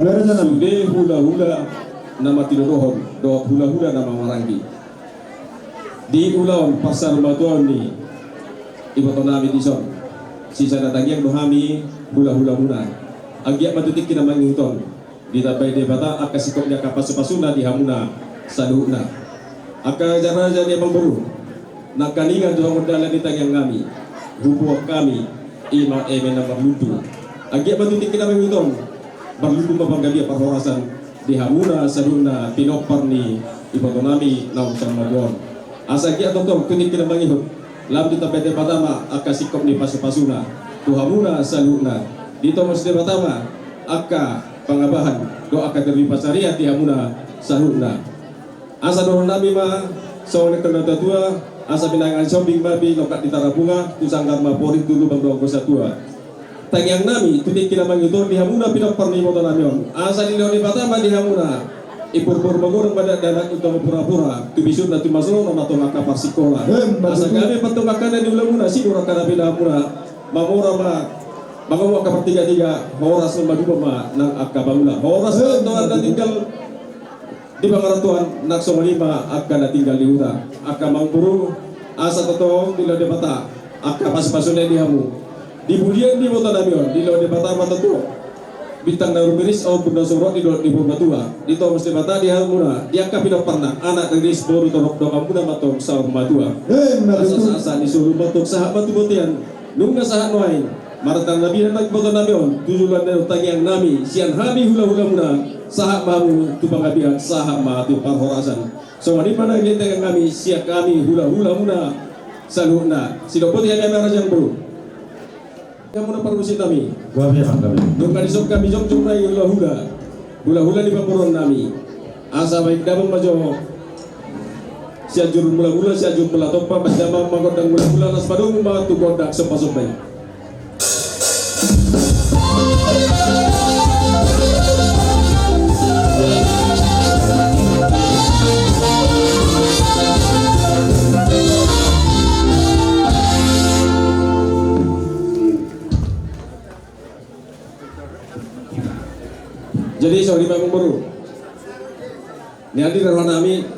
Sude hula-hula nama tidodohon, doa hula-hula nama marangi. Di ulawan pasar batuan ni ibu tonami dison. Sisa datang yang dohami hula-hula muna. Agiak matutik kita menginton. Ditapai debata akasikopnya kapas-pasuna di hamuna saluhna. Aka jara-jara dia memburu. Nakaningan doa modal di tangan kami. Hubuak kami ima emena berludu. Agiak matutik kita menginton. Berludu mapanggalia parhorasan di hamuna saluhna pinoparni ibu tonami naum samaduan. Asaki atau kunik kita mengihut. Lam ditapai debata akasikop ni pas-pasuna. Tuhamuna saluhna. Dito mas debatama aka pangabahan doa kaderbi pasariat di hamuna saluhna. Asa doa nabi ma soalnya kena tua asa binangan shopping babi lokat di tarabunga tusanggar ma porik dulu bang doa tua. Tangyang nami tutik kina mangitor di hamuna pinok parni moto namion. Asa di leoni batama di hamuna ipur-pur magurang pada danak utama pura-pura tubisud na tumaslo na matong akapar sikola. Asa kami patung akana di ulamuna sidura kana bila hamuna mamura ma Mangawa ka tiga-tiga horas na magubama ng akabangula. Horas na ito na tinggal di pangaratuan naksongalima aka na tinggal di uta. Aka mangburu asa totoo di lo debata. Aka pas-pasunay di hamu. Di bulian di mota namion di lo debata matato. Bintang na rumiris o bunda surot di lo di bumatua. Dito mas debata di hamuna. Di aka pinoparna anak dari seboru torok doa muna matong sa bumatua. Asa-asa di suruh matok sahabat tubutian. Nungga sahat noain. Maratan nabi na nagboto namion tujuan na utang yang nami sian habi hula-hula muna sahak mamu tupang abihan sahak ma tu parhorasan. So mani mana kita yang kami siak kami hula-hula muna saluhna. Sidopot yang kami rajang bro. Yang muna permusit nami. Dong kadisok kami jom rai hula-hula. Hula-hula di papuron nami. Asa baik dabang majo. Siajur mula-mula siajur mula topa pasdama magodang mula-mula nas padung ma tu godak sopa-sopai. Jadi sorry Pak Baru. Ni adi nami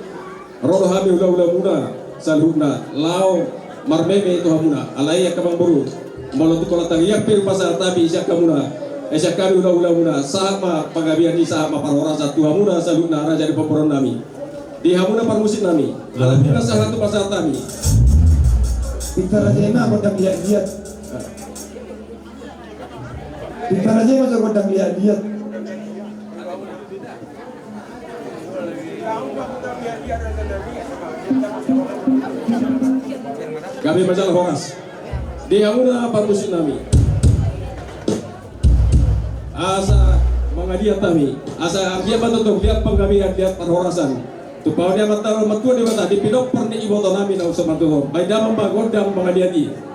rodo hami ula muna saluhna lao marmeme itu hamuna alai akabang baru. Malu tu kalau tangiyak pil pasal tapi isyak kamuna isyak kami ula muna sama pagabian di sama parora satu hamuna saluhna raja di paporon nami. Di hamuna parmusit nami. Alhamdulillah salah satu pasal kami. Kita raja ema kodang lihat. Kita raja ema kodang lihat. Kami masalah horas. Di hamuna parmusit nami. Asa mengadiat kami. Asa dia batutok lihat penggabian lihat parhorasan. Tupau dia mata matua di mata di pinok perni iboto nami na usah mantuho. Baik damang bagodam mengadiati.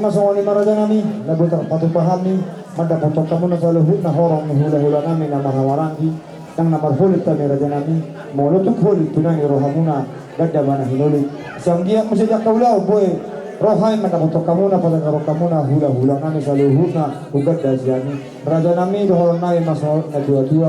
masong lima raja nami, nabutang patupahami, madapotok kamu na sa luhut na horong ni hula-hula namin na marawarangi, nang namarhulit kami raja nami, mulutuk hulit tunang irohamuna, gada mana hinulit. Siyang giyak mo siya kaulaw, boy, rohay madapotok kamu na patagaro kamu na hula-hula nami sa luhut na ugad da siyani. Raja nami, dohorong namin masong na dua-dua,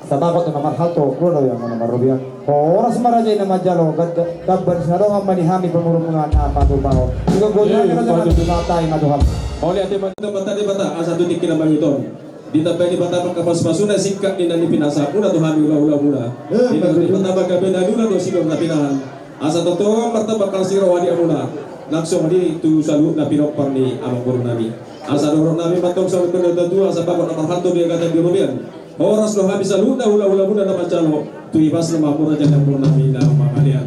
sa bakot na marhalto, kuro yang mga marubiyan. Oras marajay na majalo, gabban sa doang manihami pamurungan na patupaho. Ikaw godra ka na dunatay maduham. Oleh ate bata di bata asa tu tikina mangiton. Di tabay ni bata makapas-pasuna singkat ni nani pinasa una tu hami ula-ula muna. Di bata magkabena dula tu sigam na pinahan. Asa totoo martabak kang siro wadi amuna. Langsung di tu salut na pinokpar ni amang guru nami. Asa dorong nami matong sa kuno dua asa bakot na marhanto dia kata di rubian. Oras lo habis salut na ula-ula muna na macalo. Tu ibas na mapura jangan guru nami na mamalian.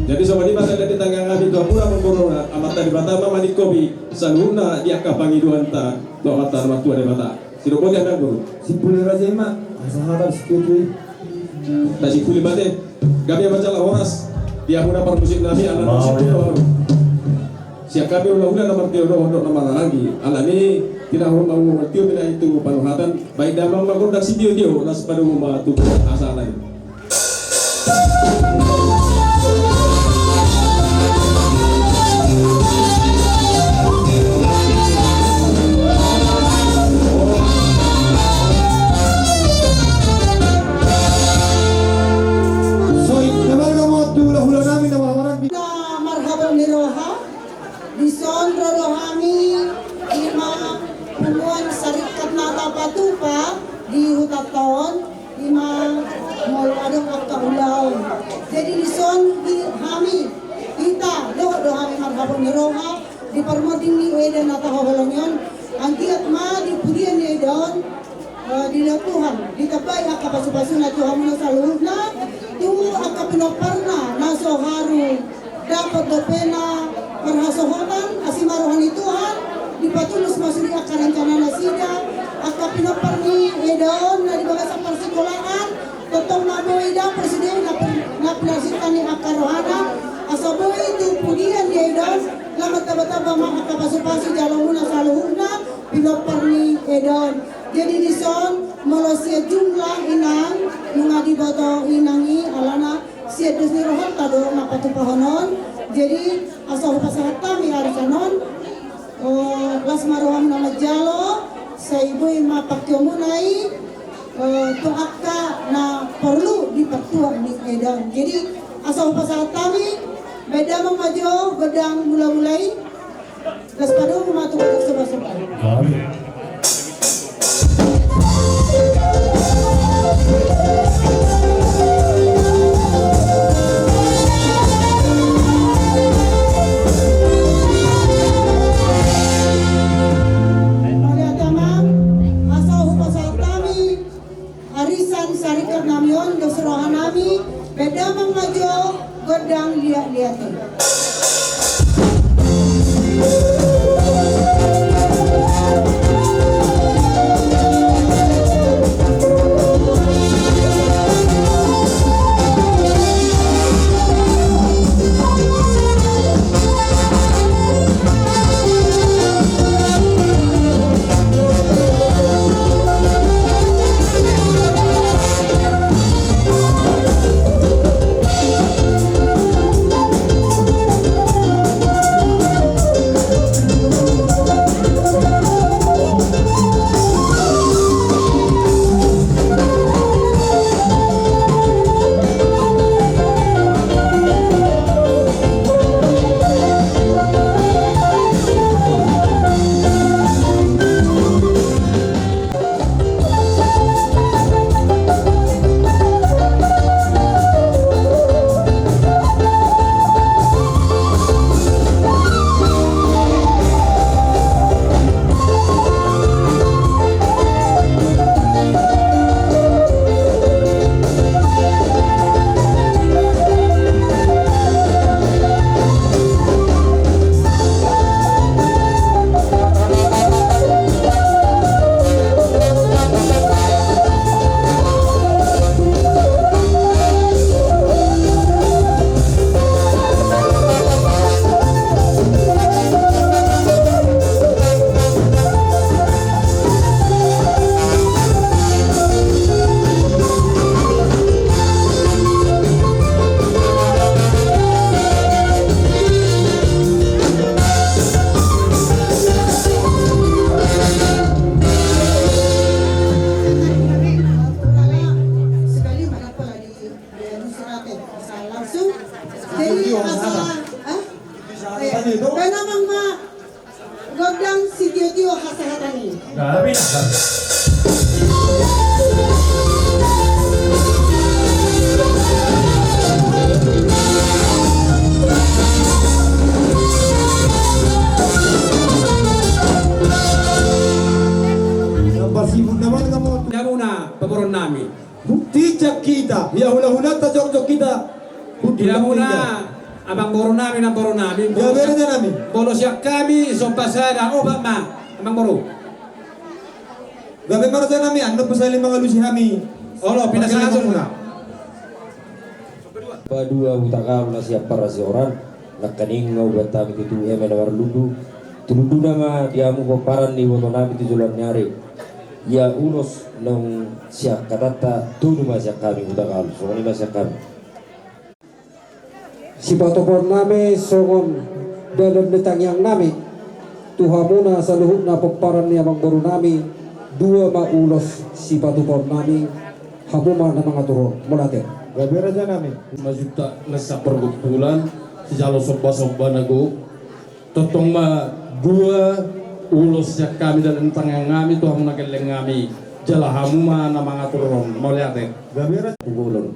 Jadi sobat di bata dari tanggang kami tu apura pemborona amat dari bata mama di kopi saluna dia kapangi duanta do mata waktu ada bata. Sino boleh ambil guru. Simpul raja mak, sahabat setuju. Tadi kuli bate. Kami baca lah horas. Dia muna par musik nabi ala musik tu. Siap kami ulah-ulah nomor dia nomor lagi. Ala ni tidak mau mengerti bila itu panuhatan baik dalam mengodak si dia las pada rumah tu asal lain. Marhaban ni Roha, di Sondro Rohami, lima puluhan sarikat nata patupa di Hutaton, lima molwadong akkaulaw. Jadi di Sondrohami, kita Rohami marhaban ni Roha, di permoding ni Eden nata hoholonyon, ang tiyak ma di pudian ni Eden, di Tuhan, di tabay akapasu-pasu na Tuhan mo sa luhod na, tuwo akapinoparna na soharu. Dapat dopena marhasohotan asimarohan Tuhan dipatulus masuk di akar rencana nasida akak pinoparni edon na dibaga sa persekolahan totong naboy da presiden na pinasitan ni akar rohana asaboy itu pudian di edon lamat taba-taba makakapasu-pasu jalo muna sa luhuna pinoparni edon jadi di son molosia jumlah inang mga dibato inangi alana siya dos ni rohon tado napatupahonon jadi asal pasahat kami arisanon las maroham na majalo sa ibu'y mapakyomunay to akka na perlu dipertuan ni Edan jadi asal pasahat kami beda mamajo gedang mula-mulai las padu matutup sebab-sebab sarikat namion dosrohan nami beda mamajo godang lihat-lihatin. hamuna paboron nami. Bukti jak kita, ya hula-hula ta jok-jok kita. Dia muna abang boron nami na boron nami. Gawe na namin. Bolos yak kami so pasada obat ma abang boro. Gawe mara namin, ano pa sa mga lusi kami. Olo pinasason na. Padua utaka na siya para si orang nakaning ngau bata mi tu eme na warludu tuludu nama dia mu paparan ni woto nabi tu julan nyari ya ulos nang siya katata tunu masya kami utaka so ni masya kami si patopor nami songon dalam detang yang nami tuhamuna sa luhut na paparan ni abang baru nami dua maulos si patopor nami habuma na mga turun mulatin. Gawe raja namin. Majuta nasa pergumpulan si jalo somba-somba nago totong ma dua ulos ya kami dan entang yang kami Tuhan nageleng kami jalahamu ma na mga turun mauliate Gawe raja. Gulon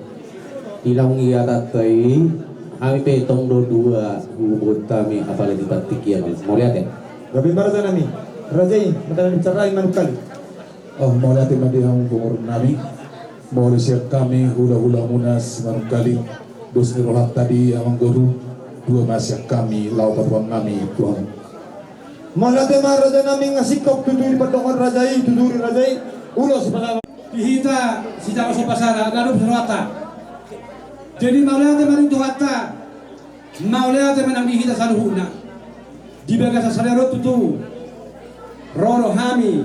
ilang iya tatay kami petong dua hubungan kami apalagi patikian mau lihat ya Gawe mara namin. Rajai, madalang bicara iman kali. Oh, mau lihat di ang bumurun namin. Mau siap kami hula-hula munas manukali dos nirohat tadi ang guru dua masyak kami laupat wang kami Tuhan. Mahlate mara raja namin ngasikop tuturi patokon rajai, tuturi rajai. Ulos pala. Dihita si jalo so pasada garup serwata. Jadi mauliate maring tuhata. Mauliate menang dihita saluhuna. Di bagas salero tutu. Roro hami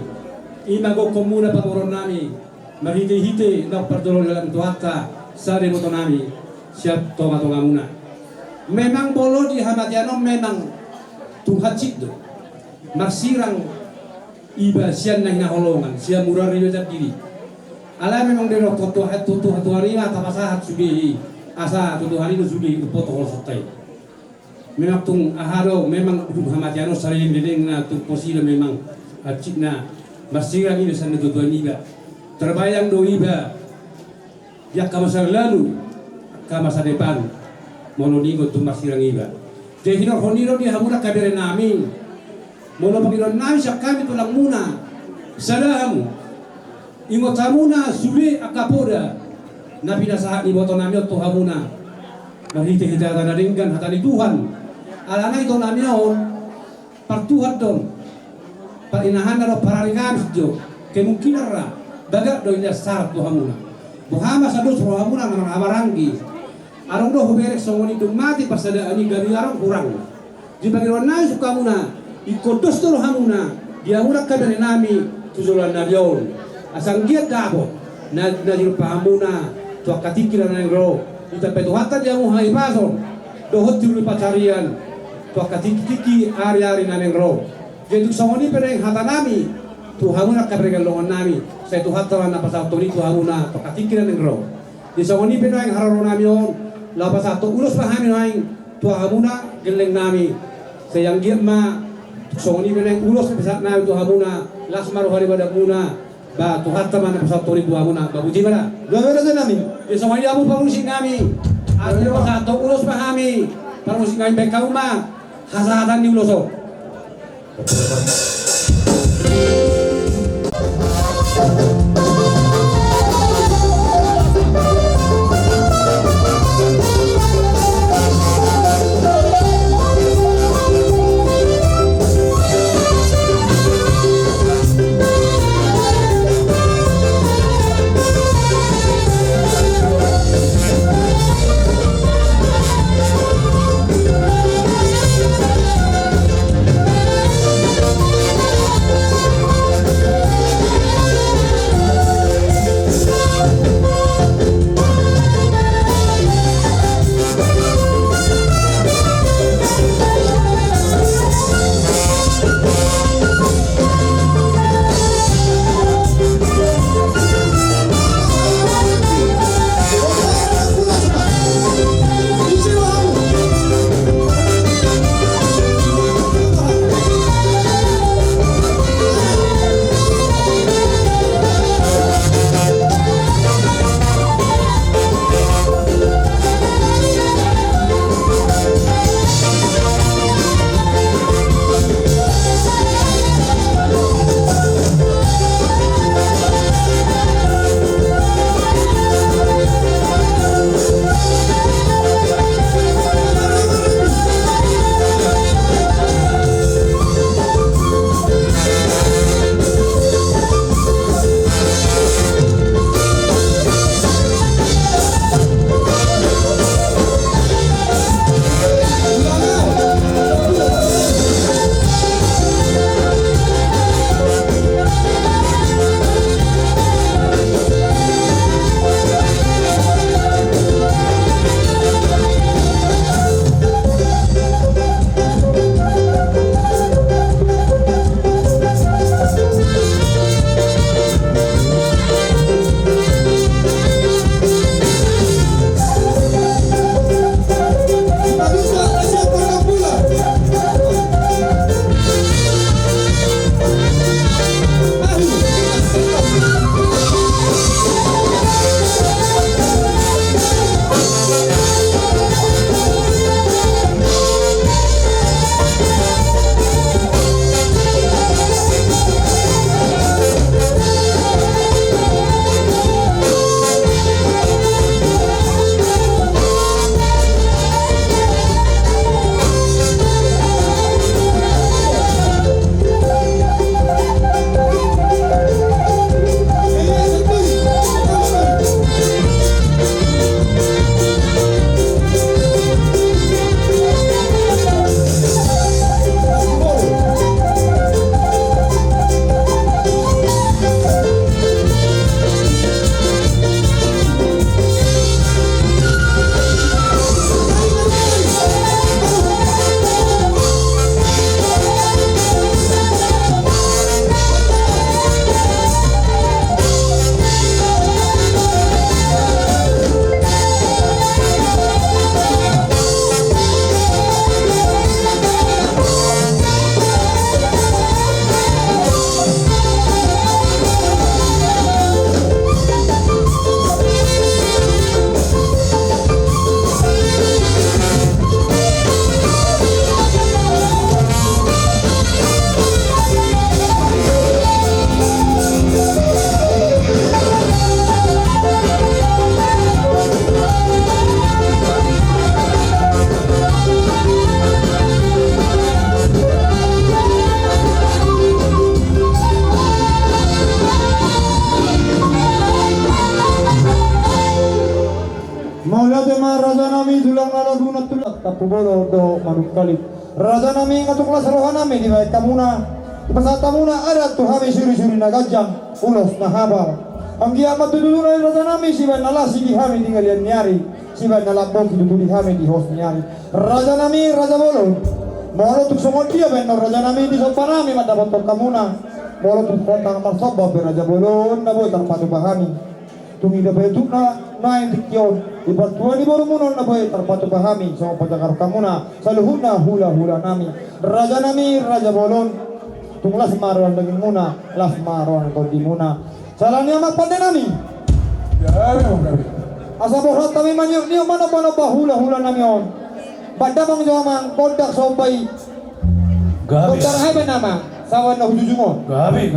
imago komuna paboron nami. Mahite-hite na pardolong dalam tuhata sa remoto nami siap tonga-tonga muna. Memang bolo di hamatiano memang tunghacit do. Marsirang iba sian na hinaholongan, siya murah rio jat diri. Ala memang dero tutu hari na tapasahat sugi asa tutu hari do sugi upoto hol sotai. Memang tung aharo memang hamatiano sarin dedeng na tung posila memang acit na marsirang ini sana tutu iba. Terbayang do iba ya ka masa lalu ka masa depan mononigo tu masirang iba de hinor honiro di hamura kabere nami mono pagiro nami sa kami tulang muna sadamu ingotamuna sube akapoda na pinasahat ni boto nami to hamuna mahite kita na ringgan hatani Tuhan alana ito nami on partuhat don parinahan na pararingan jo kemungkinan ra bagak do ina syarat Tuhamuna. Buhama sa dos Tuhamuna ng amarangi. Arong do huberek songoni dumati pasada ani gari arong kurang. Di bagiron na suka muna ikodos to Tuhamuna. Dia muna kadari nami tujulan na diyon. Asang giat dabo na dirupa hamuna to katikira na ngro. Ita petuhata dia mo hai pason. Dohot tiru pacarian to katiki ari-ari na ngro. Jadi songoni pereng hata nami Tuhamuna kabrega longan nami. Saya tuhat tawa na pasal tori Tuhamuna pakatikiran ng ro. Di sa ngoni pinoy ang hararo nami on. Lapas ato ulos pahami noy Tuhamuna geleng nami. Sayang giat ma sa ngoni pinoy ulos pasal nami Tuhamuna las maro hari badak muna. Ba tuhat tawa na pasal tori Tuhamuna. Babuti ba? Gawe raja namin. Di sa ngoni amu pangusik nami. Ari pasal ato ulos pahami. Pangusik nami bekauma. Hasahatan ni uloso. nami tulang lalaguna tulak tapubolo do manukali. Raja nami ngatuklas rohan nami di baik kamuna. Pasata muna ada tu kami suri-suri na gajang ulos na habal. Ang giya matutulungan raja nami siban nalasi di kami tinggal yang nyari. Siban nalabong di kami di hos nyari. Raja nami raja bolon. Molo tuk sumon dia benar raja nami di sopan nami madapat kamuna. Molo tuk kontang marsoba raja bolon na boy tarpatu pahami. Tungi da betuk na yang dikyon. Ibantuan di baru munon na boy tarpatu pahami. Sama pajakar kamuna. Saluhuna hula-hula nami. Raja bolon. Tung las maruan daging muna, las maruan kondi muna. Salahnya mapande nami. Asa bohrat kami manyuk niyo mana bahula-hula nami on. Banda mang jomang kondak sobai. Kondak hai nama. Sawan na hujujungon. Gabi.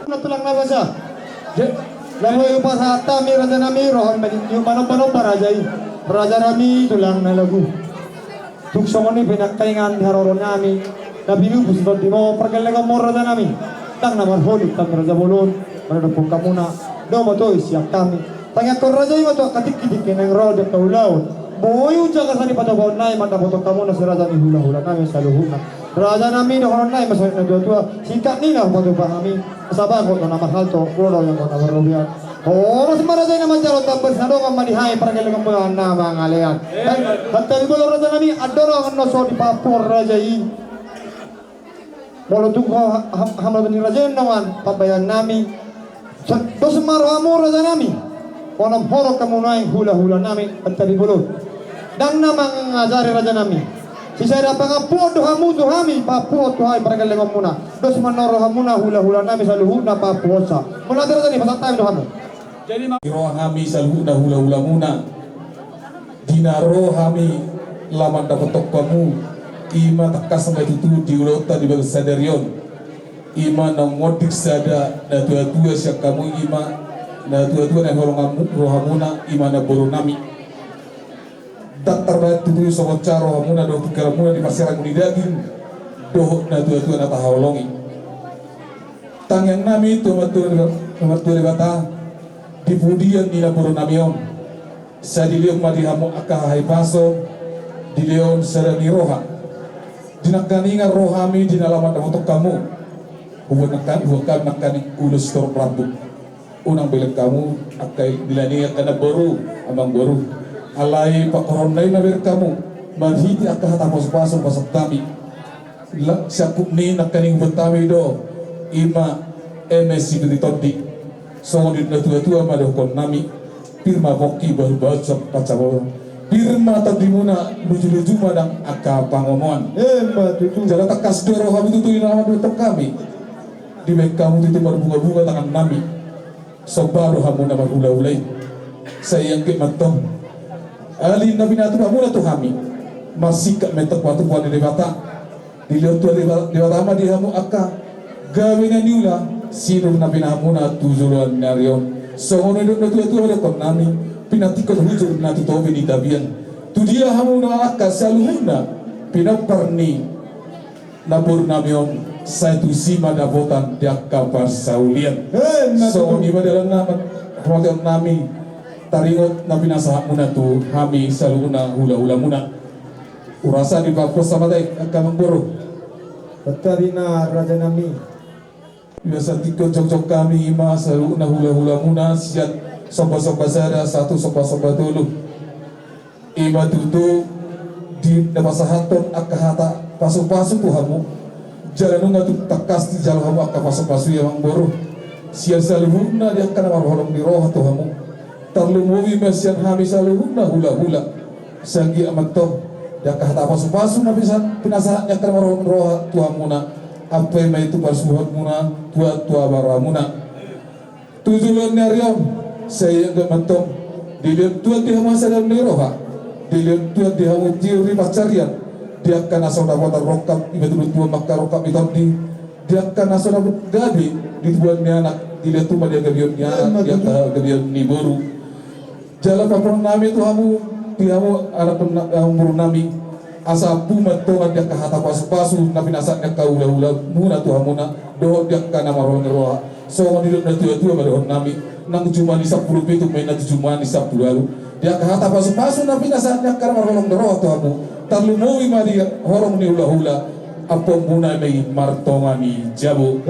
Natulang na ba siya? Lalu yung pasata mi raja nami rohan yung mano parajay. Raja nami tulang na lagu. Tuksong ni pinagkaingan haroron nami. Nabilubos doon di mo pergalagang mo raja nami. Tang naman holik tang raja bolon. Manadapong ka muna. Do mo to isyak kami. Tangyak ko raja yung to katik-kitik ng road at taulaon. Boyo dyan ka sa ni patabaw na manapotok ka muna si raja ni hula-hula namin sa luhut na. Raja namin doon na masakit na dua-dua. Sikat nila patupa kami. Sabah ko na mahal to, ulo yang ko na marubian. Oh, mas marajay naman jalo tapos na doon manihay para kailangan mo na mga ngalian. At tayo mo raja namin adoro ang noso di papor raja yi. Molo tungko hamad ni raja naman pabayan namin. Dos maramo raja namin. Wanam horok kamunay hula-hula namin at tayo mo dan namang ngajari raja namin. Si saya dapat ngapuot dohamu dohami papuot dohai para kailangan muna. Dos manoro hamuna hula-hula namin sa luhut na papuot sa. Mula dito ni pasang tayo dohamu. Jadi roh kami sa luhut na hula-hula muna. Dinaro kami laman dapat kamu. Ima takas sampai tutu di ulota di bagus sadarion. Ima nang modik sada na tua-tua siak kamu ima na tua-tua na roh hamuna ima na boro nami. Tak terbaik tutu sobat caro hamuna do pikir hamuna di pasirang di daging doh na tua-tua na taholongi. Tang yang nami tu matur bata di pudian ni laboro namion. Sa diliong madihamu akahai paso dilion sarani roha. Dinakaninga rohami di nalaman damotok kamu. Huwag nakani ulus tor prabu. Unang bilang kamu akai dilaninga kana boru amang boru. Alai pakoronay na ber kamu manhiti akahatapos paso pasok tami. Siapuk ni nakaning betami do ima MSC ditodi. Songodit na tua-tua madokon nami pirma boki baru pacabawa. Pirma tadi muna luju-luju madang aka pangomoan. Jala takas doro kami tutuin nama betok kami. Di mek kamu itu berbunga-bunga tangan nami. Sobaru hamu nama hula-hulai. Saya yang kematong. Ali nabi natu hamu tu kami. Masih kat metok waktu puan di debata. Di lihat tu debata ama di hamu aka. Gawina niula. Sino na pinamuna tuzuluan narion. So ono na tu ada kon nami pinatikot hujur na tu tobi ni tabian. Tu dia hamu na akka saluhuna pinaparni nabur namion sa tu sima dabotan diakka pasaulian. So oni badalan nama hotel nami taringot na pinasa muna tu hami saluhuna hula-hula muna. Urasa di Papua sama dai akka mamburu. Batarina raja nami. Biasa tikot cocok kami ima selalu na hula-hula muna siat sopa-sopa sada satu sopa-sopa dulu ima tutu di napasahaton akahata pasu-pasu tuhamu jalan nunga tu takas di jalan hamu akka pasu-pasu yang boru siat selalu na dia akan marholong di roh tuhamu tarlu movi mesian hami selalu na hula-hula sagi amat toh dia akahata pasu-pasu na bisa pinasahatnya akan marholong roh tuhamu na apa yang itu pasuhat muna tua baramuna tujuan nyariam saya enggak mentong dilihat tua dia masa dalam neroha dilihat tua dia teori pacarian dia akan asal dapat rokap ibatul tua maka rokap itu dia akan asal dapat gabi di tuannya anak dilihat tua dia gabiannya anak dia gabian niboru jalan papang nami itu kamu anak umur nami asa pumat to dia kahata pasu-pasu na pinasaknya kaula-ula muna tuha muna doh dia kana marong roha so nilo na tua-tua madon nami nang cuma di 10 pitu main na cuma di 10 lalu dia kahata pasu-pasu na pinasaknya kana marong roha tuha mu tarlu mowi mari horong ni hula-hula apa muna may martongani jabo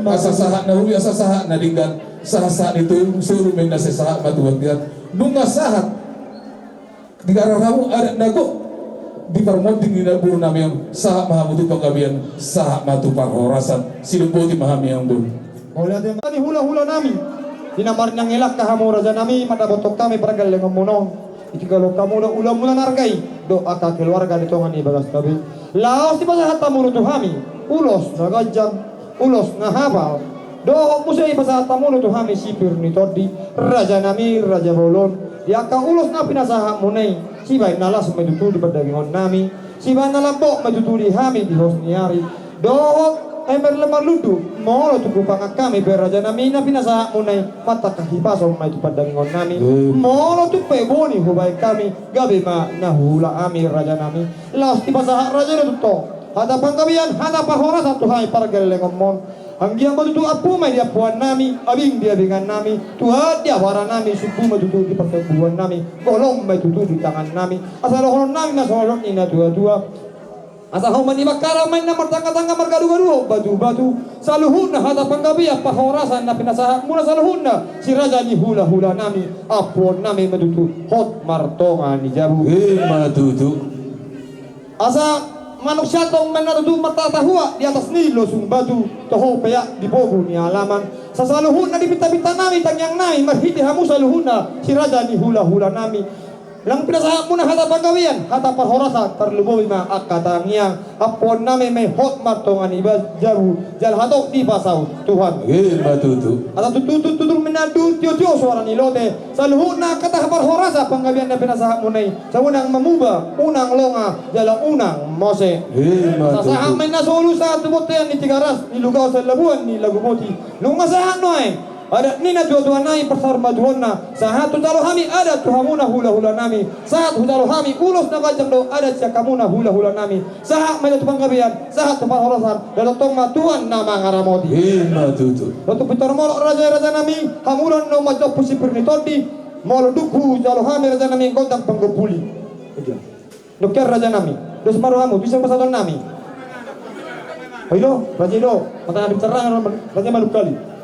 asa sahat na huli asa sahat na dinggan sahat itu suruh main na sesahat matuwag dia nunga sahat di arah kamu ada nago di permoting di nabur nami yang sahak mahamutu panggabian sahak matu parhorasan silupoti mahami yang bun. Oleh dia tadi hula-hula nami dinamar nang elak kahamu raja nami madabotok kami paragal dengan monong. Ikigalo kamu na ulam mula nargay do aka keluarga nito nga ni bagas kabi. Laos di pasahat tamu tu kami ulos na gajang ulos na habal. Do musay pasahat tamu tu kami sipir ni todi raja nami raja bolon. Ya ka ulos na pinasahak mo nay. Sibay nalas madutuli padagingon nami. Sibay nalambok madutuli hami di hos niyari. Dohok ember lemar ludu molo tu kupanga kami beraja nami na pinasa munay mata kahipasong may tupadangon nami molo tu peboni hubay kami gabi ma nahula ami raja nami las tipasa raja na tuto hadapan kabiyan hadapan horas satu hai para galengomon anggiang matutu apu may diapuan nami abing diabingan nami tuhat diawara nami suku matutu di pertemuan nami golong may tutu di tangan nami asal holon nami masolok ina dua-dua asa hau mani bakara main na martanga-tanga margadu-gadu batu-batu saluhun na hadapan gabi apa horasan na pinasaha mula saluhun na si raja ni hula-hula nami apon nami matutu hot martonga ni jabu matutu asa manusia tong menatutu martatahua di atas nilo sung batu toho peyak di bogu ni alaman sa saluhun na di pita-pita nami tangyang nami marhiti hamu saluhun na si raja ni hula-hula nami lang pinasaha muna hatapan gawian hatapan horasa terluboy ma akatangiang apon nami may hot martongan iba jabu jal hatok di pasaw Tuhan matutu ata tututututong minadu tiyo-tiyo suara ni lote sa luhut na katahapar horasa panggabian na pinasaha munay sa unang mamuba unang longa jala unang mose sa sahang may nasolo sa tubotean ni Tigaras ni lugaw sa labuan ni Laguboti nung masahan no ada nina dua-dua nai pasar maduhonna sahat talo hami ada tuhamuna hula-hula nami sahat talo hami ulos na kajang do ada cakamuna hula-hula nami sahat may tupang gabian sahat tupang horosan dalotong matuan na mga ramoti matutu lotu pitar molo raja-raja nami hamulan no majok pusi pernitodi molo duku talo hami raja nami gondang panggopuli dokter raja nami dos maru hamu bisa pasaton nami ayo raja do mata bicara raja malu kali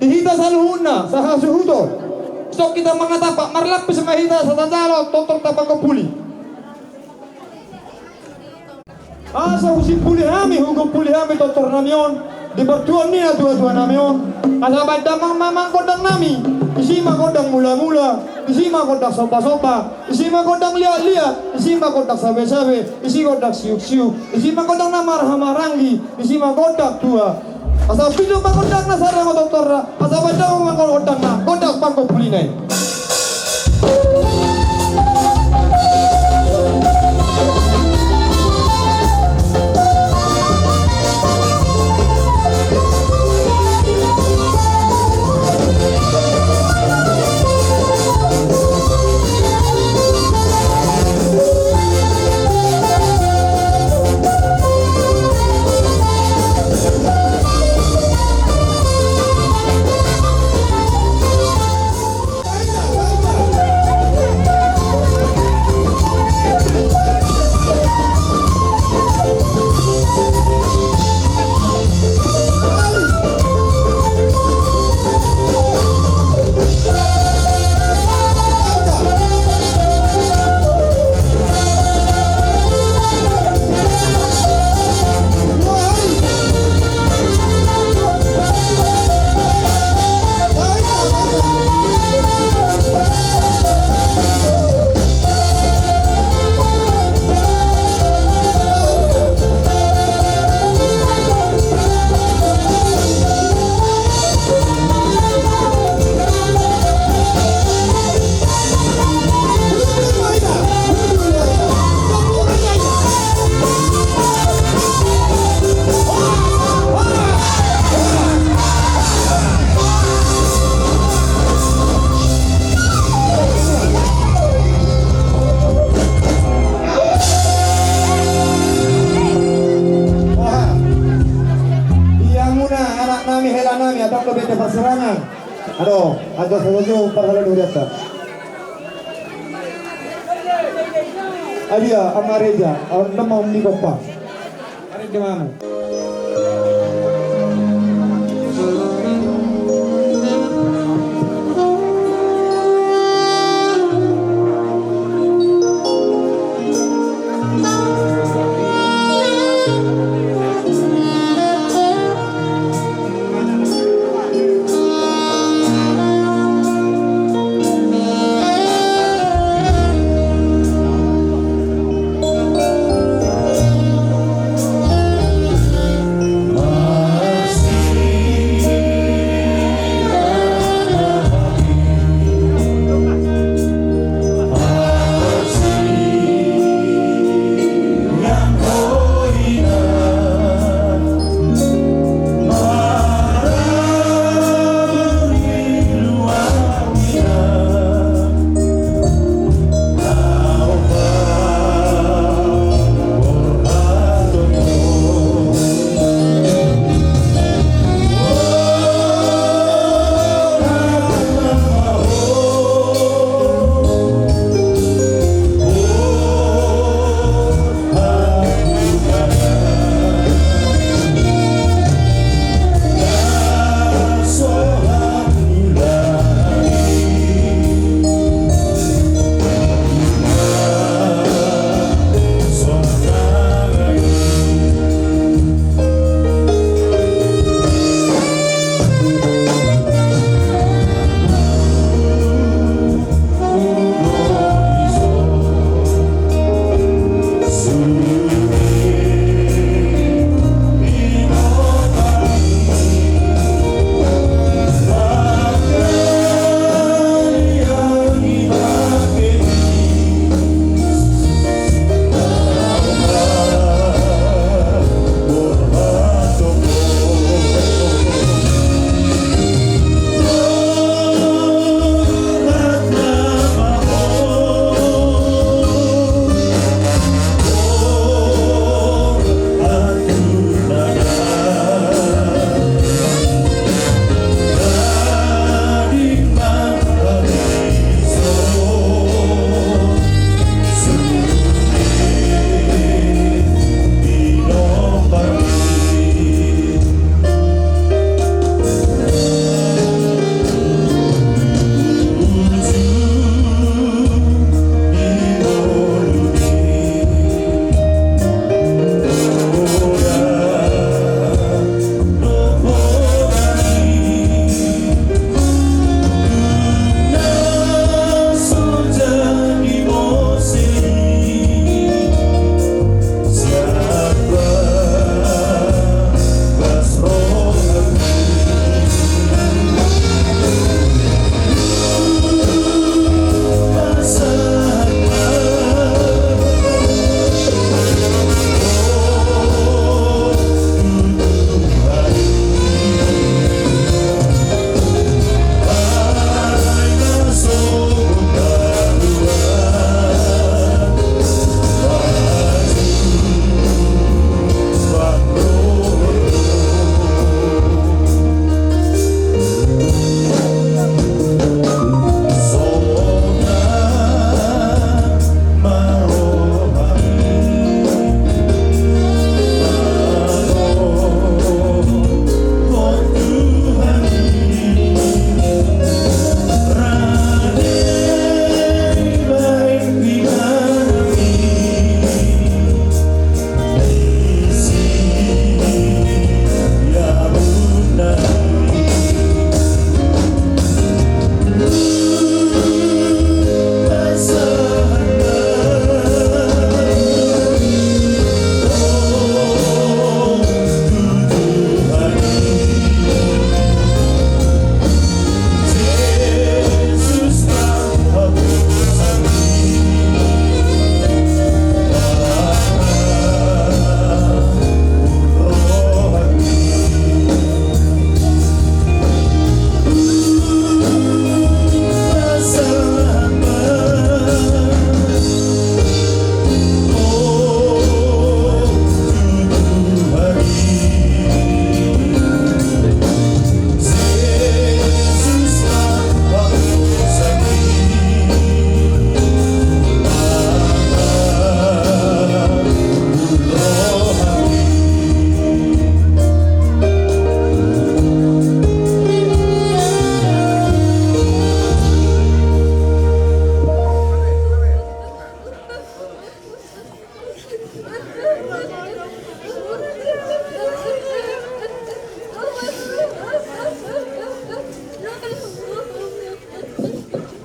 dihita sa luhuna sa hasuhuto so kita mengatapak marlapis sa mahita sa tandalo totor tapang kapuli asa usip puli hami hugo puli hami totor namion di bertuan niya dua-dua namion asa badamang mamang kodang nami isima kodang mula-mula isima kodang sopa-sopa isima kodang liat-liat isima kodang sabe-sabe isi kodang siuk-siuk isima kodang namar-hamarangi isima kodang tua asa pido mangondang na sarang o doktor asa badang mangondang na gondang pangko pulinay Aduh, ada sesuatu perkara luar biasa. Adia, amareja, nama umni kopa. Hari di mana?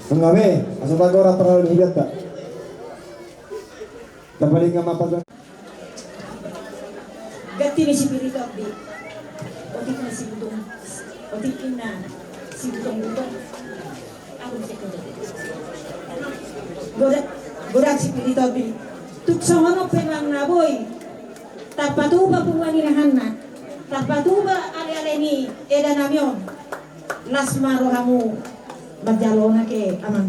Mengabe, asal tahu orang pernah lihat tak? Dapat ingat apa tuh? Gati ni si Pirito Abdi. Otik na si Budong. Otik na si Budong. Ako siya ko. Godak si Pirito Abdi. Tuksangono penang naboy. Tapatuba pumanginahan na. Tapatuba ali-ali ni Eda Namyon. Lasma rohamu. Bajalona ke aman.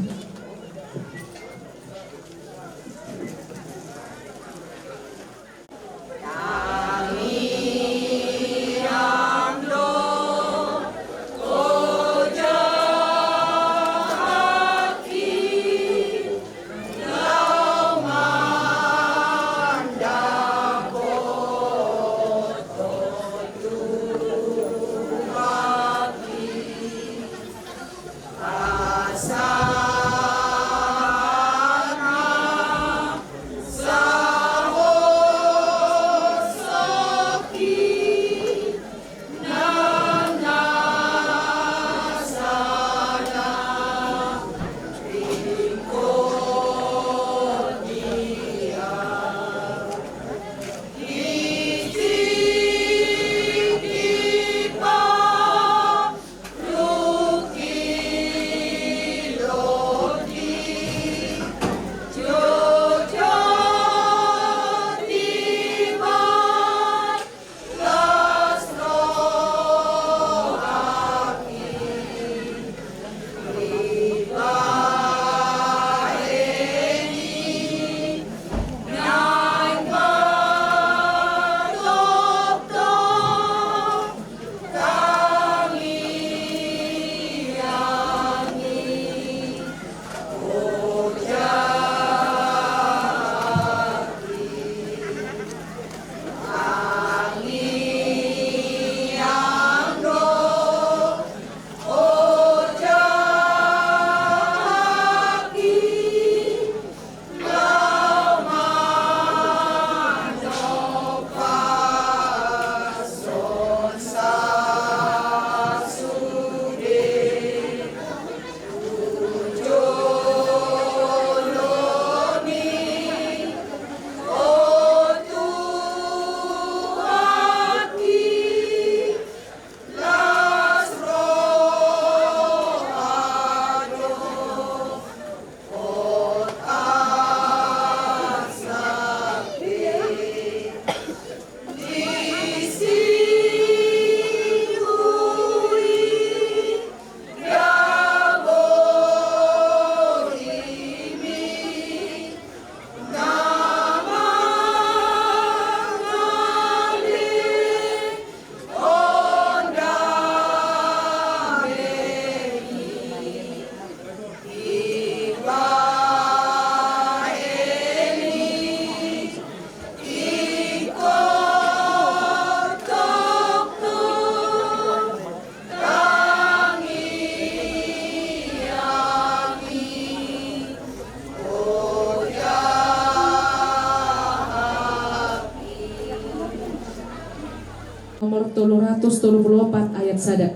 Nomor 334 ayat sada.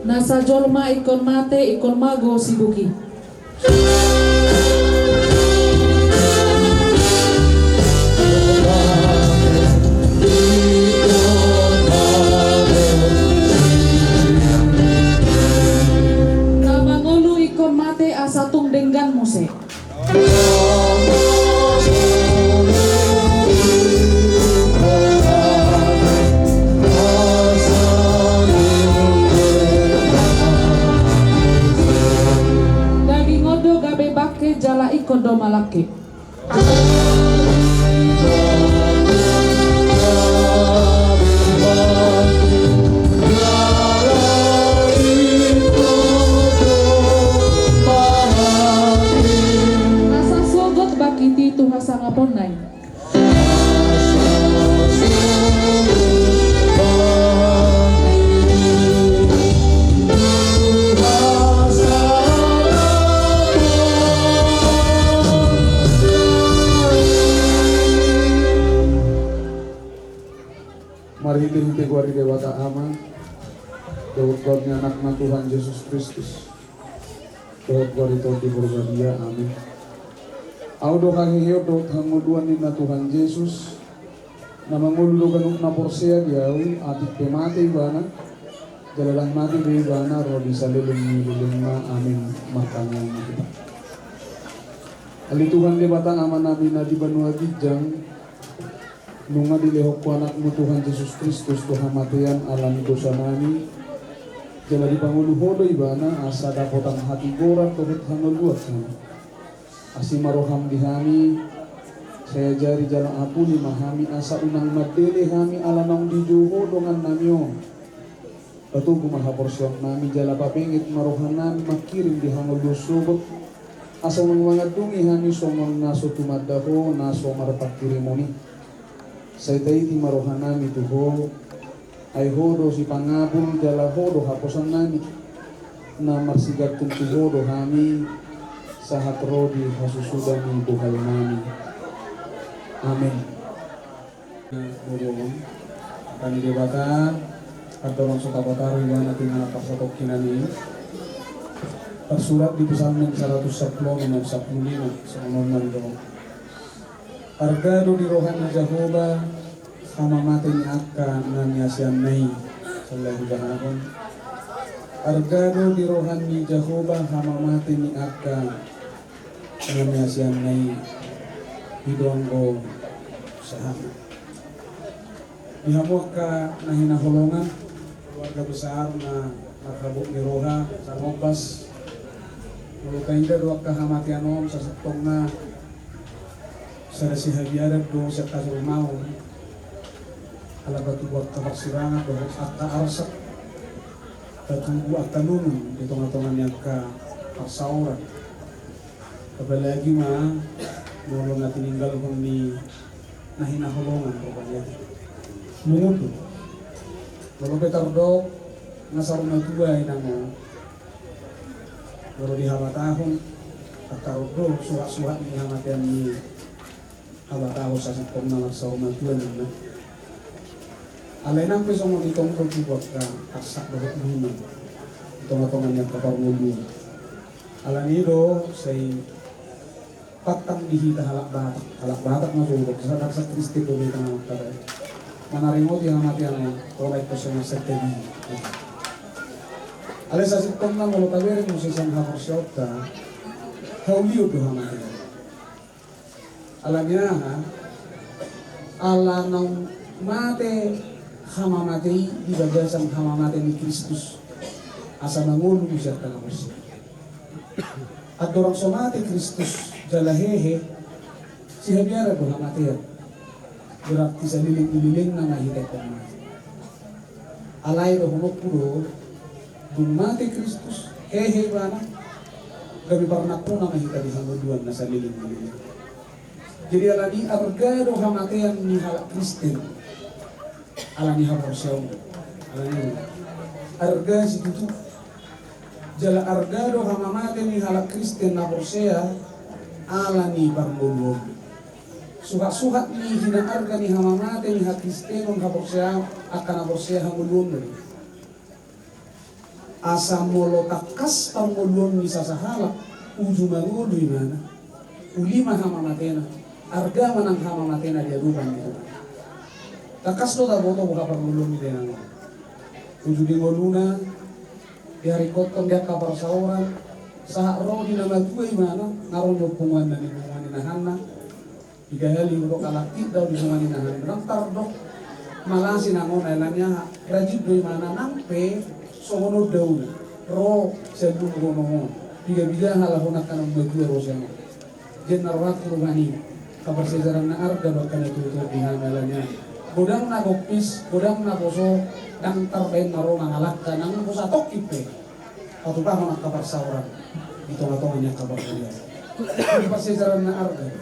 Nasa jolma ikon mate ikon mago sibuki. Namangolu ikon mate asatung denggan muse. Jala ikon do malaki. Nasa sogot bakiti tuhasa ngaponay. Mari hinte guari dewata ama Daud Godnya anak Tuhan Yesus Kristus. Daud God itu di berbahagia, amin. Audo kahiyo Daud hanguduan ni na Tuhan Yesus. Na manguludo ganun na porsea diyaw, atik pemate ibana. Jalalang mati di ibana, rodi sa liling na, amin. Makanyang kita. Alituhan di batang aman namin na di banua gijang. Nunga dilehok ko anak mo Tuhan Yesus Kristus Tuhan matian alam dosa nami. Jala di panguluhodo ibana asa dapotang hati goran tuhit hanguluat kami. Asi maroham di kami. Saya jari jalan apuni mahami asa unang madele kami alanong di juho dongan namyo. Patugo mahaporsyon nami jala papengit marohan nami makirim di hanguludo subot. Asa mga dungi kami somong naso tumadaho naso marapakirimoni. Sa iti marohan nami tuho ay hodo si pangabul jala hodo haposan nami na marsigat kung hodo kami sa hatro di hasusudan ni buhay nami. Amen. Kami debata katulong sa kabataro iwan natin na pasatok kinani tersurat di Psalmen 110 nomor 15 sa unang naldo. Argado di rohan na Jehovah sama mati ni akka na niyasyan nai sallallahu alaihi. Argado di rohan ni Jehovah sama mati ni akka na niyasyan nai hidong ko sa hama. Ihamuak ka na hinahulungan keluarga besar na nakabuk ni roha sa mopas mulukay da doak kahamatian om sa saktong na sa nasihabiaran do sa kasurmaw alabat buat kapaksirangan do akta arsak tatunggu akta nunun di tonga-tonga niya ka paksauran kabalagi ma mulong na tininggal kong ni nahinahulungan ko kanya mungundo mulong petardok nasarong na tuway na mo baru dihabatahon akarodo surat-surat ni hamatian ni habataho sa sakong na magsaumantuan na alay nang peso mo itong pagkibot ka aksak bahot muna itong niya kaparmulyo alanido say patang dihita halak batak masulok sa daksa Kristi ko dito na magtaray manarimot yung hamatian mo tulay ko sa mga sagtabi alay sa sitong na mulutawirin mo sa isang haposyot ka hauliyo to hamatian alam niya ha ala nang mate hamamatay di bagasang hamamatay ni Kristus asa nangulo siya talapos at dorang somate Kristus jalahehe si habiara do hamatay berarti sa liling-liling na mahitay ko mati alay do hunok puro dumate Kristus hehe bana gabi parnak po na mahitay di hanguduan na sa liling-liling. Jadi alani argado hamatian ni halak Kristen alani haporsyaw alani arga si tutu jala argado hamamatian ni halak Kristen na porsya alani parmulog suhat-suhat ni hinaarga ni hamamatian ni halak Kristen ng haporsya akan haporsya hamulun asa molo takas parmulun ni sasahalak uju mangulu imana ulima hamamatian arga manang hamamatena dia ruban itu. Takas lo tak boto buka perlulun dia nang. Ujudi ngoluna dia rikotong dia kabar sauran sah roh di nama tua imana ngaron hubungan dan hubungan inahana. Tiga kali untuk kalakti daw di hubungan inahana. Nang tardok malasi nangon elanya rajib do imana nampe somono daw roh sebelum gono. Tiga-tiga halahonak kanang berdua roh siya. General kurungani kabar sejarah na arga bahkan itu di hamalannya bodang na kopis bodang na poso dan terbaik naro nangalak dan nang posa tokipe atau bah nak kabar sauran itu ngatongannya kabar dia kabar sejarah na arga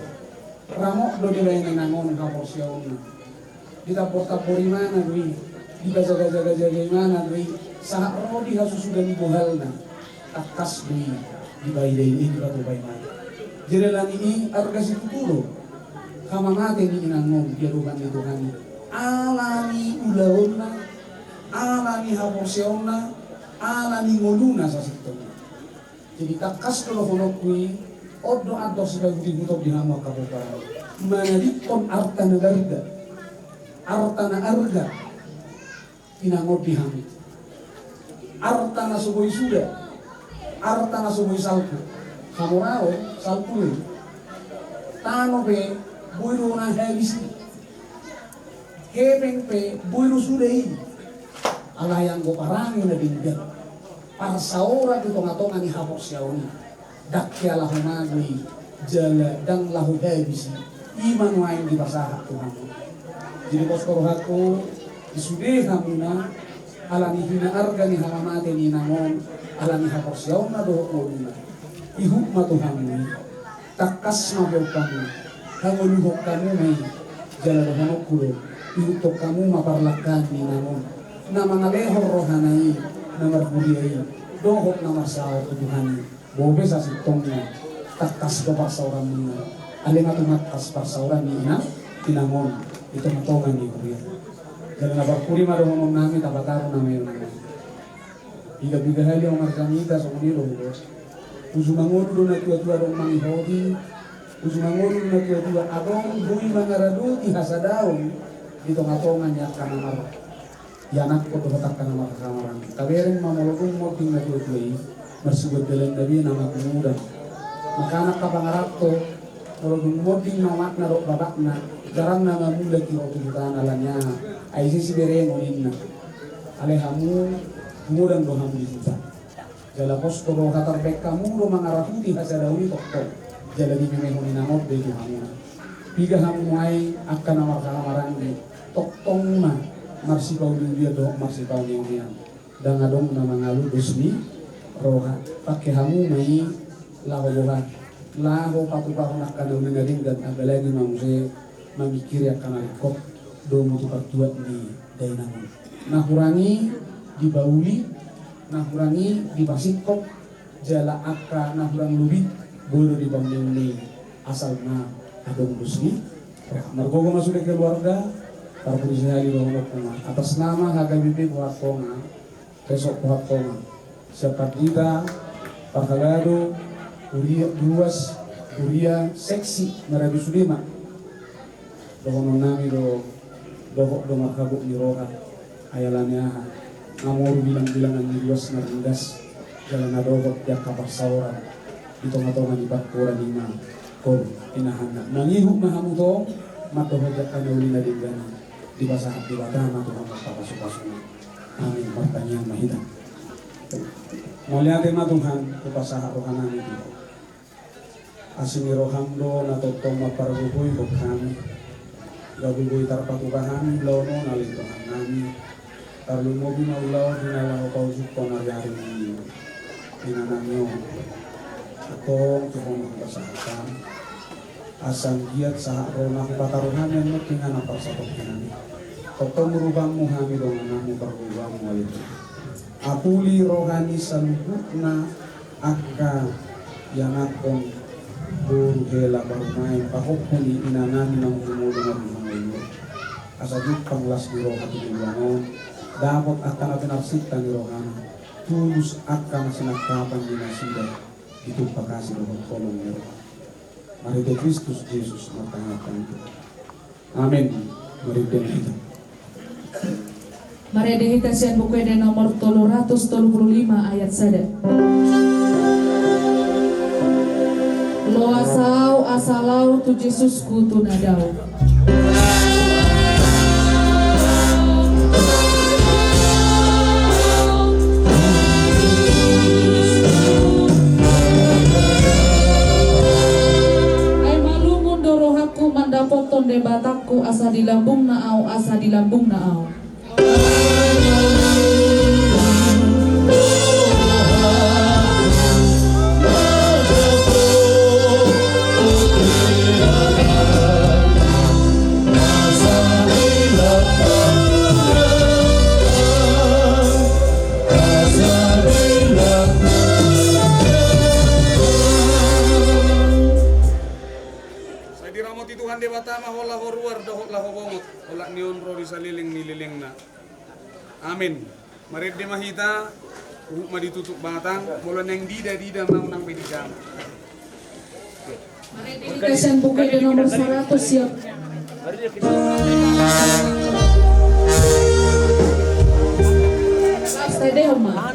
ramok do dilain nangon kabar siauna di tapor-tapor mana dui di jaga-jaga mana dui sahak ro di hasusudan bohalna takas dui di bayi-bayi ini batu bayi mana jerelan ini arga situ dulu hamamate ni inangong diadukan itu kami alani ulahuna alani haposyona ala ni ngoluna sa situ. Jadi takas kalau honokui odo atau sudah dibutuh di nama kabupaten. Manadikon artana garga, artana arga, inangod dihamit. Artana suboy sudah, artana suboy salku. Kamurao salku ni. Tano pe buiro na habis. Hebeng pe buiro sudah ini. Alayang go parangin na binggan. Para saura dito nga ni hapok siya ni. Dakya lahu magwi, jala dang lahu habis. Iman wain di basaha Tuhan. Jadi bos koruhat ko isudeha muna alani hina arga ni haramate ni namon alani hapok siya na dohok mo muna. Ihuk matuhan mo. Takas mabel kamu. Hanguluhok kamu may jala dohonok kulo. Ihutok kamu maparlakan ni namon. Na mga lehor rohanay na marhuliyay dohok na masaw tuduhan bobe sa sitongnya takas ko pasauran nina alin at umatas pasauran nina tinamon ito matongan ni Kuya dahil nabakuri marohonon namin tabataro na mayroon namin igabigahali ang markamita sa uniro usumangulo na tuwa-tuwa rong manghihodi usumangulo na tuwa-tuwa adong buwi mga raduti hasadaon ito matongan niya kanamar yanak ko tumatak ka na makakamaran. Kabirin mamulogong mo ting natutuloy, marsugod dalang gabi na magmudan. Makanak ka pangarap to, mulogong mo ting namak na rok babak na, darang na mamulag yung otulitan ala niya, ay sisibere mo na. Alehamu, mudang doham di kita. Jala posto do katarbek kamu do mangarahuti hasadawi tokto. Jala di memehunin amot de Tuhan. Piga hamu ay akan na makakamaran di toktong na. Marsipaw dia do marsipaw niya dan adong na mga ludos ni roha pakai hamu may laho patupaw nak kanang nangaling dan agalagi mamuse mamikir akan alikop do mutukartuat ni dainamon nahurangi dibauli nahurangi dibasikop jala akka nahurang lubit bodo dibanding ni asal na adong dusni margogo masuk keluarga para polisi hali bahulok kuma atas nama Hagabibi buat koma besok buat koma siapa kita Pakagado Uria Duas Uria Seksi Merabi Sudima dohonon nami do dohok do makabuk ni roha ayalannya ngamur bilang-bilangan ni Duas narindas jalan adohok jak kapar sauran itu matongan di bakura lima kor inahan nangihuk mahamuto matohok jak kanauli nadinggana di bahasa hati batama Tuhan magpapasok-pasok. Amin. Pertanyaan mahita. Muliatin na Tuhan kupasaha rohanan ito. Asini rohamdo na totong maparbubuy ko kami. Gabubuy tarpatukahan lono nalintuhan namin. Tarlumubi na ulaw dinalaho pausok ko na yaring ninyo. Pinananyo. Atong Tuhan magpasahakan. Asang giat sa rona ko pataruhan yan mo tinga na parsapot kinami. Totong rubang mo hami do nga mo parubang mo ito. Apuli rohani sa lubuk na akka yanakong buruhela barumay pahukuni inanami ng umulo na bumangayo. Asagit panglas ni roha tinilangon. Dapat akka na pinarsikta ni rohana. Tulus akka na sinakapan ni nasida. Ito pakasi rohot kolong ni roha. Marito Kristus Jesus matangatan kita. Amin. Marito kita. Marede hita sian buku ede nomor 335 ayat 1. Lo asau asalau tu Jesus ku tu nadau. Mandapoton de batakku asa di lambung naau asa di lambung naau. Tuhan dewata mah wala horwar dohok lah hobongot wala nion rori saliling nililing na. Amin. Marid di mahita Uhuk ma ditutup batang, bola neng dida mau nang bedidang. Dedikasian bukit nomor 100 siap. Stay Oma.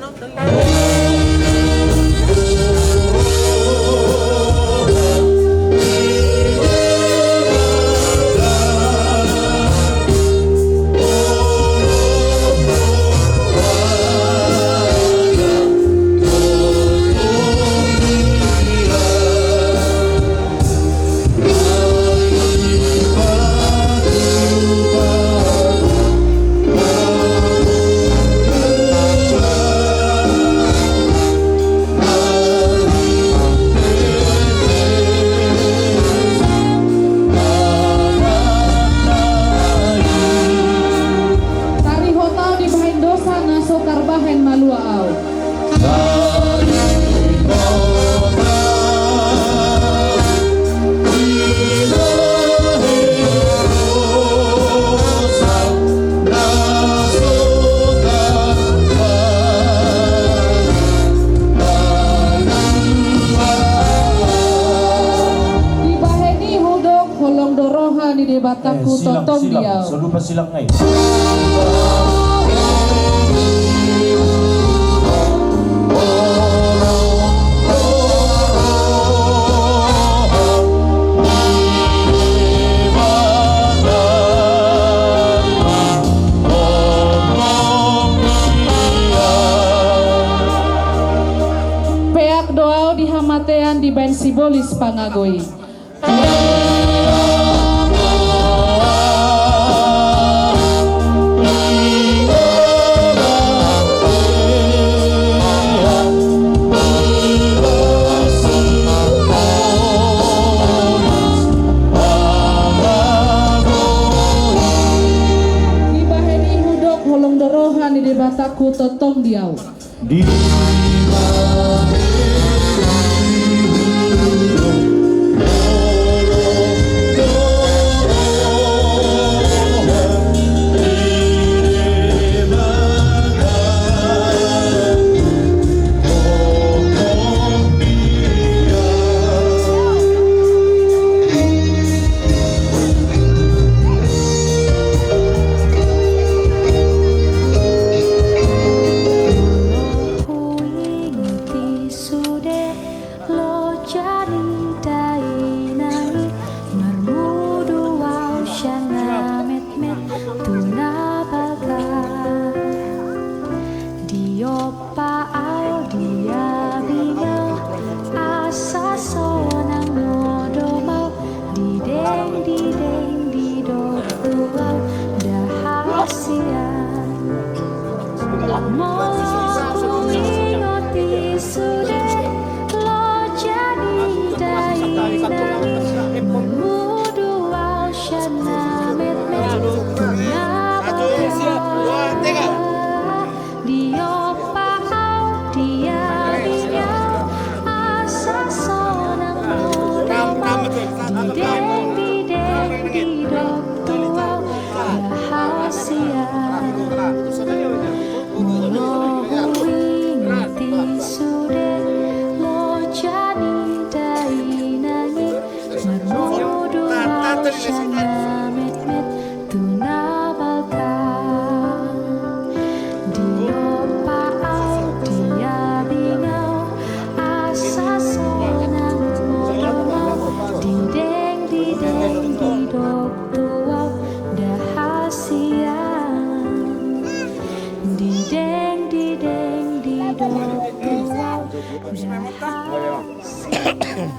Bataku totong dia. Selupa silang ngay. Peak doa di hamatean di ben sibolis pangagoi. Di bataku totong diau. Di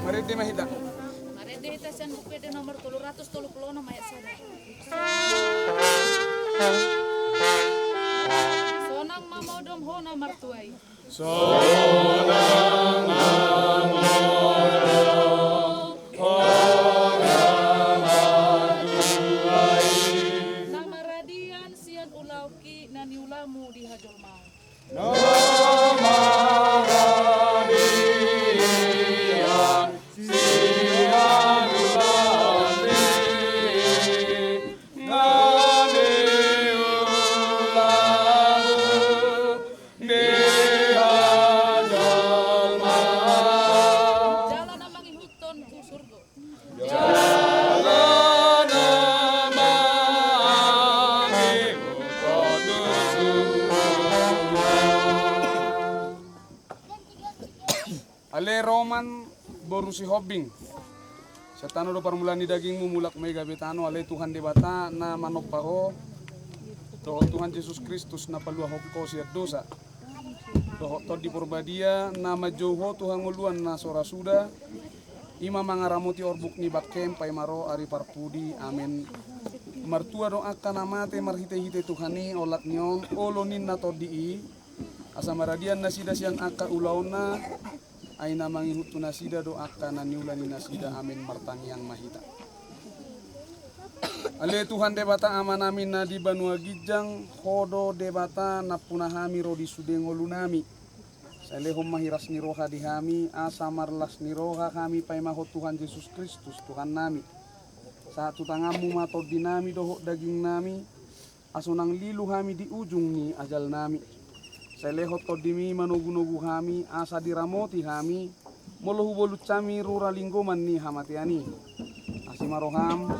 Marede mahita. Marede hita sian bukit nomor 336 ayat 1. Sonang mamodom hona martuai. Sonang mamodom hona martuai. Nama radian sian ulauki nani ulamu di hajol mau. Nama Ale Roman borusi hobbing. Setano do parmulani dagingmu mulak mega betano ale Tuhan debata na manopaho. Doho Tuhan Yesus Kristus na palua hokko siat dosa. Doho to di porbadia nama joho Tuhan nguluan na sora suda. Ima mangaramuti orbuk ni bakem pai maro ari parpudi. Amin. Martua do akan namate marhite-hite Tuhani olat nyong olonin na to di. Asa maradian nasida sian aka ulauna. Aina mangihutu nasida do akan naniulani nasida amin martangiang mahita. Ale Tuhan debata amanami na di Banua Gijang hodo debata na punahami rodi sudengolunami. Salehom mahiras ni roha di hami asa marlas ni roha kami paimaho Tuhan Yesus Kristus Tuhan nami. Satu tangamu matod dinami doho daging nami asunang lilu hami di ujung ni ajal nami. Selehot todimi manugu-nugu kami asa diramoti kami molohu bolut kami rura linggoman ni hamatiani asimaroham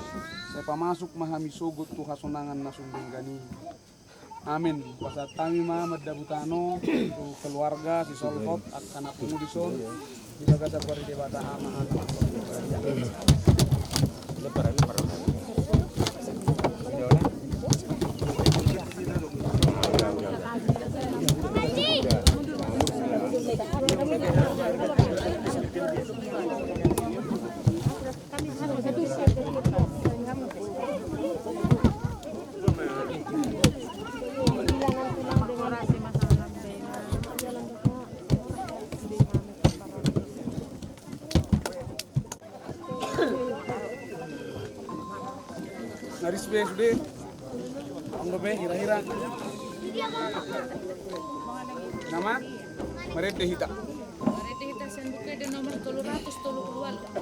saya pamasuk mahami sogut tu hasunangan nasumbing gani. Amin. Pasat kami Muhammad Dabutano tu keluarga si Solhot akan aku mudison dibaga sapari debata ama anak Naris be sude. Ang be hira-hira. Nama? Maret Dehita. Maret Dehita sen buka di nomor 332.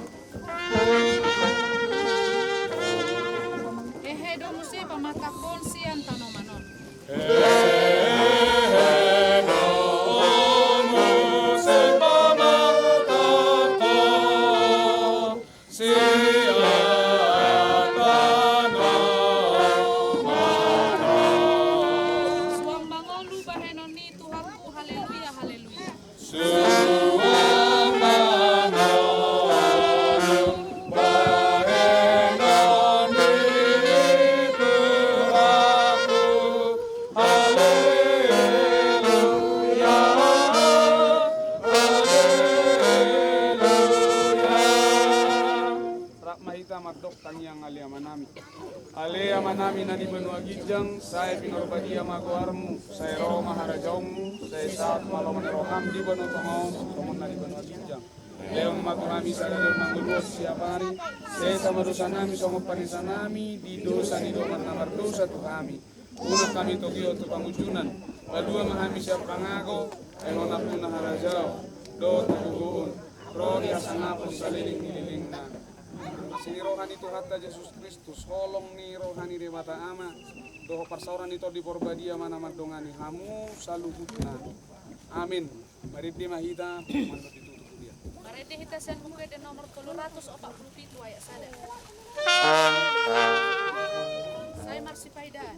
Do musi pamatakon sian tanomanon. Ale amanami na di Banua Gijang, saya pinurbadia magoarmu, saya roh maharajaumu, saya saat malam roham di Banua Tongom, Tongom na di Banua Gijang. Leon magohami sa leon manguluas siapa hari, saya sama dosa nami, sama panisa nami, di dosa ni doman namar dosa tu kami. Una kami tokyo tu pangujunan, kedua mahami siapa pangago, elon aku naharajau, do tuguun, roh diasanapun saliling-liling na. Sini rohani Tuhan Yesus Kristus, holong ni rohani debata ama, doho parsauran itu di porbadia mana madongani hamu saluhutna. Amin. Mari di mahita, manut ditutup dia. Mari dihita sen buka di nomor 347 ayat sada. Saya Marsi Paidan.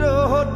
Dohot